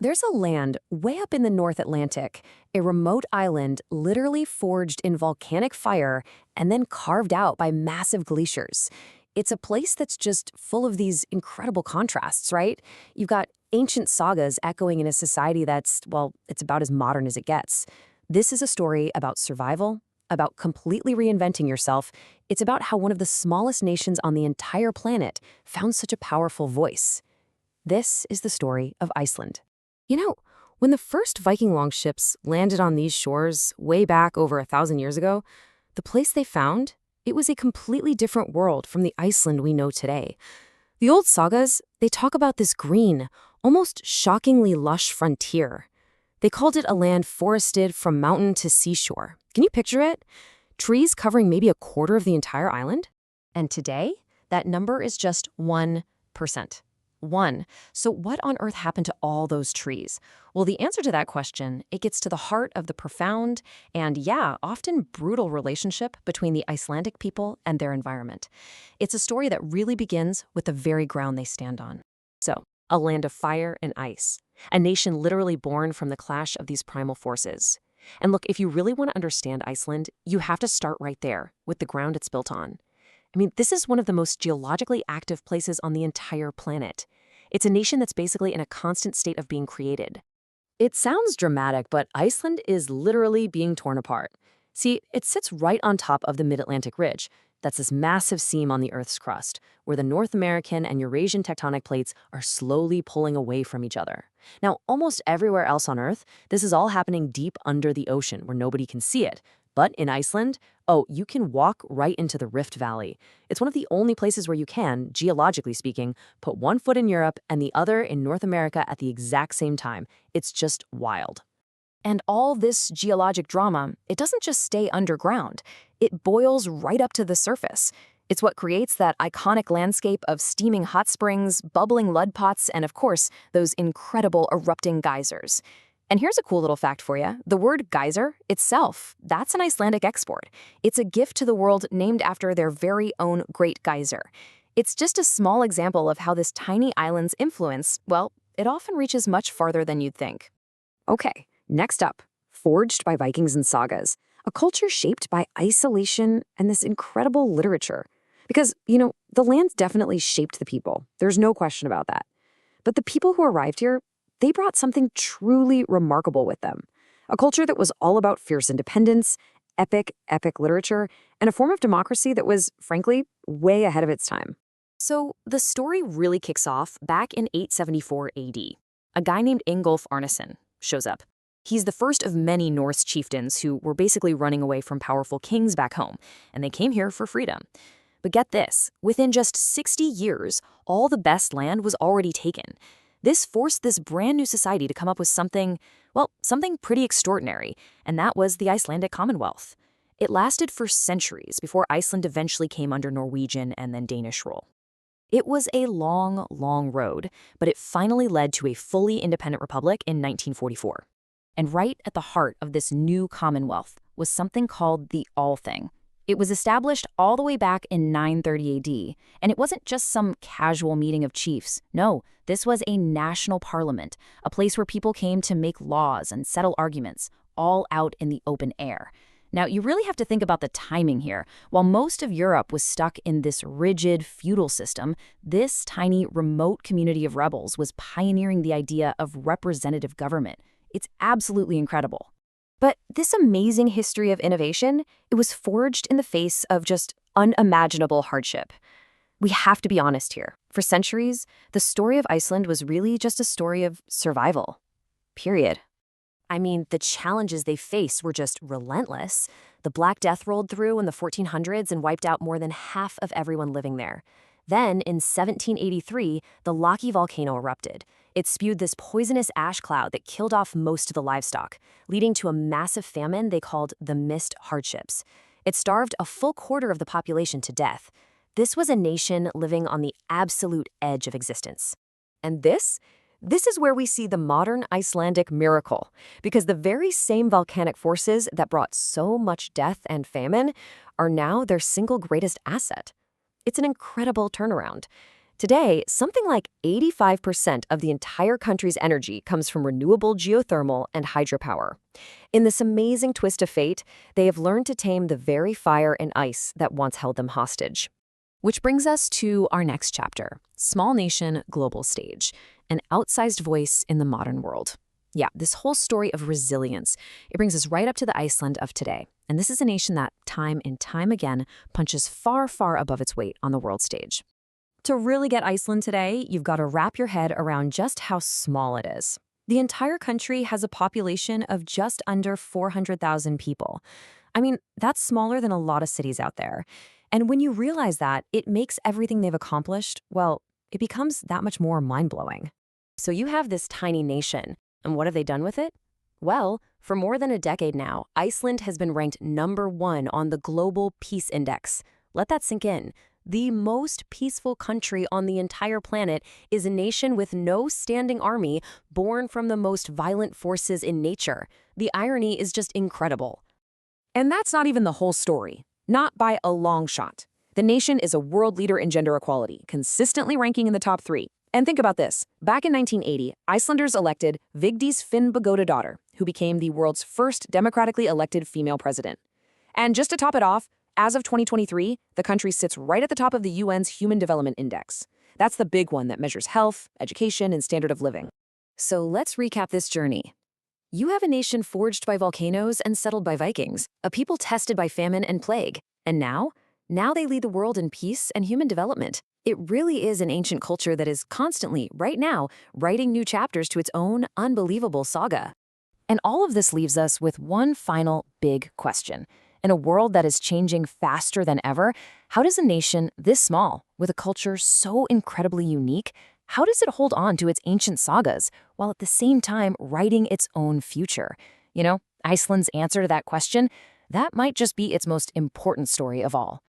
There's a land way up in the North Atlantic, a remote island literally forged in volcanic fire and then carved out by massive glaciers. It's a place that's just full of these incredible contrasts, right? You've got ancient sagas echoing in a society that's, well, it's about as modern as it gets. This is a story about survival, about completely reinventing yourself. It's about how one of the smallest nations on the entire planet found such a powerful voice. This is the story of Iceland. You know, when the first Viking longships landed on these shores way back over 1,000 years ago, the place they found, it was a completely different world from the Iceland we know today. The old sagas, they talk about this green, almost shockingly lush frontier. They called it a land forested from mountain to seashore. Can you picture it? Trees covering maybe a quarter of the entire island? And today, that number is just 1%. One. So what on earth happened to all those trees? Well, the answer to that question, it gets to the heart of the profound and, yeah, often brutal relationship between the Icelandic people and their environment. It's a story that really begins with the very ground they stand on. So, a land of fire and ice, a nation literally born from the clash of these primal forces. And look, if you really want to understand Iceland, you have to start right there, with the ground it's built on. I mean, this is one of the most geologically active places on the entire planet. It's a nation that's basically in a constant state of being created. It sounds dramatic, but Iceland is literally being torn apart. See, it sits right on top of the Mid-Atlantic Ridge. That's this massive seam on the Earth's crust, where the North American and Eurasian tectonic plates are slowly pulling away from each other. Now, almost everywhere else on Earth, this is all happening deep under the ocean, where nobody can see it. But in Iceland, oh, you can walk right into the Rift Valley. It's one of the only places where you can, geologically speaking, put one foot in Europe and the other in North America at the exact same time. It's just wild. And all this geologic drama, it doesn't just stay underground. It boils right up to the surface. It's what creates that iconic landscape of steaming hot springs, bubbling mud pots, and of course, those incredible erupting geysers. And here's a cool little fact for you. The word geyser itself, that's an Icelandic export. It's a gift to the world named after their very own great geyser. It's just a small example of how this tiny island's influence, well, it often reaches much farther than you'd think. Okay, next up, forged by Vikings and sagas, a culture shaped by isolation and this incredible literature. Because, the land definitely shaped the people. There's no question about that. But the people who arrived here, they brought something truly remarkable with them. A culture that was all about fierce independence, epic literature, and a form of democracy that was, frankly, way ahead of its time. So the story really kicks off back in 874 AD. A guy named Ingolf Arnason shows up. He's the first of many Norse chieftains who were basically running away from powerful kings back home, and they came here for freedom. But get this, within just 60 years, all the best land was already taken. This forced this brand new society to come up with something pretty extraordinary, and that was the Icelandic Commonwealth. It lasted for centuries before Iceland eventually came under Norwegian and then Danish rule. It was a long, long road, but it finally led to a fully independent republic in 1944. And right at the heart of this new Commonwealth was something called the Althing. It was established all the way back in 930 AD, and it wasn't just some casual meeting of chiefs. No, this was a national parliament, a place where people came to make laws and settle arguments, all out in the open air. Now, you really have to think about the timing here. While most of Europe was stuck in this rigid, feudal system, this tiny, remote community of rebels was pioneering the idea of representative government. It's absolutely incredible. But this amazing history of innovation, it was forged in the face of just unimaginable hardship. We have to be honest here. For centuries, the story of Iceland was really just a story of survival. Period. I mean, the challenges they faced were just relentless. The Black Death rolled through in the 1400s and wiped out more than half of everyone living there. Then, in 1783, the Laki volcano erupted. It spewed this poisonous ash cloud that killed off most of the livestock, leading to a massive famine they called the Mist Hardships. It starved a full quarter of the population to death. This was a nation living on the absolute edge of existence. And this is where we see the modern Icelandic miracle, because the very same volcanic forces that brought so much death and famine are now their single greatest asset. It's an incredible turnaround. Today, something like 85% of the entire country's energy comes from renewable geothermal and hydropower. In this amazing twist of fate, they have learned to tame the very fire and ice that once held them hostage. Which brings us to our next chapter, Small Nation, Global Stage, an outsized voice in the modern world. Yeah, this whole story of resilience, it brings us right up to the Iceland of today. And this is a nation that, time and time again, punches far, far above its weight on the world stage. To really get Iceland today, you've got to wrap your head around just how small it is. The entire country has a population of just under 400,000 people. I mean, that's smaller than a lot of cities out there. And when you realize that, it makes everything they've accomplished, well, it becomes that much more mind-blowing. So you have this tiny nation, and what have they done with it? Well, for more than a decade now, Iceland has been ranked #1 on the Global Peace Index. Let that sink in. The most peaceful country on the entire planet is a nation with no standing army, born from the most violent forces in nature. The irony is just incredible. And that's not even the whole story. Not by a long shot. The nation is a world leader in gender equality, consistently ranking in the top 3. And think about this. Back in 1980, Icelanders elected Vigdís Finnbogadóttir, who became the world's first democratically elected female president. And just to top it off, as of 2023, the country sits right at the top of the UN's Human Development Index. That's the big one that measures health, education, and standard of living. So let's recap this journey. You have a nation forged by volcanoes and settled by Vikings, a people tested by famine and plague. And now they lead the world in peace and human development. It really is an ancient culture that is constantly, right now, writing new chapters to its own unbelievable saga. And all of this leaves us with one final big question. In a world that is changing faster than ever, how does a nation this small, with a culture so incredibly unique, how does it hold on to its ancient sagas while at the same time writing its own future? You know, Iceland's answer to that question, that might just be its most important story of all.